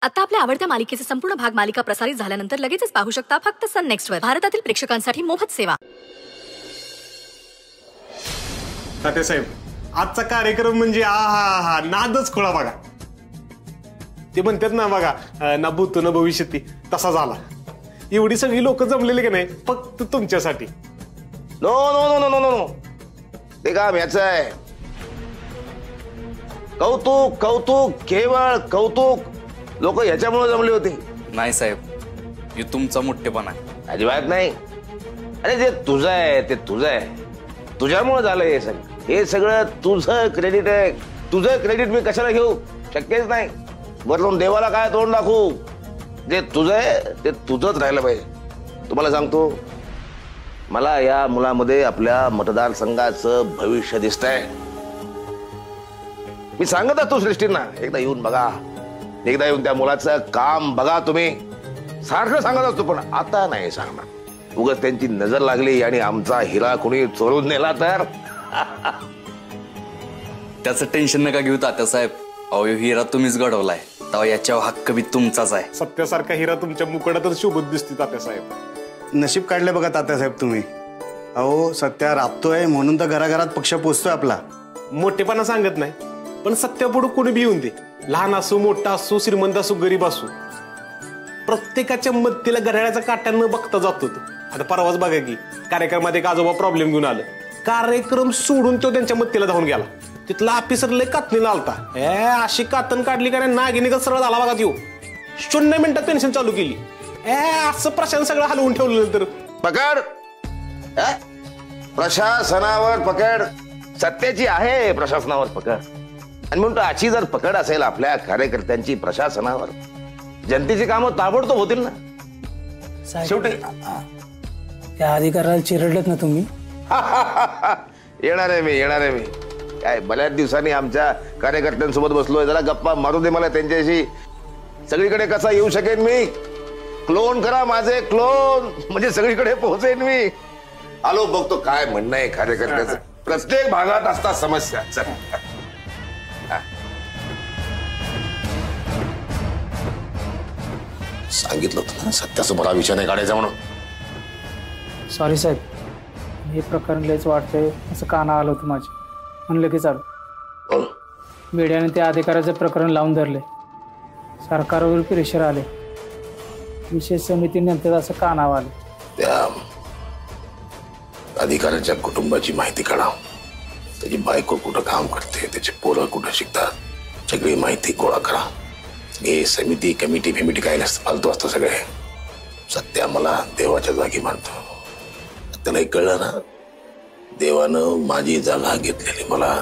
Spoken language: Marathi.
आता आपल्या आवडत्या मालिकेचे संपूर्ण भाग मालिका प्रसारित झाल्यानंतर लगेचच पाहू शकता फक्त सन नेक्स्ट वर. भारतातील प्रेक्षकांसाठी मोफत सेवा. तात्यासाहेब, आजचा कार्यक्रम म्हणजे आहा नादच खुळा बघा. ते म्हणतात ना बघा, ना भूतो न भविष्यती, तसा झाला. एवढी सगळी लोक जमलेले की नाही फक्त तुमच्यासाठी. No no no no no no, ते काम याचं आहे. कौतुक कौतुक केवळ कौतुक. लोक ह्याच्यामुळे जमले होते. नाही साहेब, हे तुमचा मोठेपणा आहे. अजिबात नाही. अरे जे तुझं आहे ते तुझं आहे. तुझ्यामुळे झालं हे सगळं. हे सगळं तुझं क्रेडिट आहे. तुझं क्रेडिट मी कशाला घेऊ? शक्यच नाही. वरून देवाला काय तोंड दाखवू? जे तुझं आहे ते तुझंच राहिलं पाहिजे. तुम्हाला सांगतो, मला या मुलामध्ये आपल्या मतदारसंघाचं भविष्य दिसतंय. मी सांगत असतो सृष्टींना, एकदा येऊन बघा, एकदा येऊन त्या मुलाचं काम बघा. तुम्ही सारखं सांगत असतो, पण आता नाही सांगणार. उगाच त्यांची नजर लागली आणि आमचा हिरा कोणी चोरून नेला तर. त्याचं टेन्शन नका घेऊ तात्यासाहेब. अहो, हिरा तुम्हीच घडवलाय, तेव्हा याच्यावर हक्क बी तुमचाच आहे. सत्यासारखा हिरा तुमच्या मुकड्यातच शोभत दिसते तात्यासाहेब. नशीब काढले बघा तात्यासाहेब तुम्ही. अहो, सत्या राबतोय म्हणून तर घराघरात पक्ष पोचतोय आपला. मोठेपणा सांगत नाही, पण सत्यापुढे कोणी बी येऊन दे. लहान असो, मोठा असो, श्रीमंत असो, गरीब असो, प्रत्येकाच्या मदतीला घड्याळाचा काट्या न बघता जातो. आता परवाच बघा की कार्यक्रमात एक आजोबा प्रॉब्लेम घेऊन आलं. कार्यक्रम सोडून तो त्यांच्या मदतीला धावून गेला. तिथला ऑफिसर लय कातणीला आलता. अशी कातण काढली का नागिनी का सरळ झाला बघा. त्यो 0 मिनिटात पेन्शन चालू केली. असं प्रशासन सगळं हलवून ठेवलं. तर पकड, प्रशासनावर पकड. सत्याची आहे प्रशासनावर पकड. आणि म्हणतो अशी जर पकड असेल आपल्या कार्यकर्त्यांची प्रशासनावर, जनतेची कामं ताबडतोब होतील ना. शेवटी त्या अधिकाऱ्याला चिरडलेत ना तुम्ही? येणार आहे मी. काय बऱ्याच दिवसांनी आमच्या कार्यकर्त्यांसोबत बसलोय. जरा गप्पा मारू दे मला त्यांच्याशी. सगळीकडे कसा येऊ शकेन मी? क्लोन करा माझे, क्लोन, म्हणजे सगळीकडे पोहोचेन मी. आलो, बघतो काय म्हणणं आहे कार्यकर्त्याचं. प्रत्येक भागात असतात समस्या. चल. सांगितलं होतं ना सत्यासमोर हा विषय नाही काढायचा म्हणून. सॉरी साहेब, हे प्रकरण लयच वाटतंय असं काना आलं होतं माझे. म्हणलं की चालू. मीडियाने त्या अधिकाऱ्याचं प्रकरण लावून धरले. सरकारवर प्रेशर आले. विशेष समितीनंतर असं कानावर आलं. त्या अधिकाऱ्याच्या कुटुंबाची माहिती काढा. त्याची बायको कुठं काम करते, त्याचे पोरं कुठं शिकतात, सगळी माहिती गोळा करा. हे समिती कमिटी फेमिटी काय नसतं, फालतू असतं सगळे. सत्या मला देवाच्या जागी मानतो. त्याला कळलं ना, देवानं माझी जागा घेतलेली मला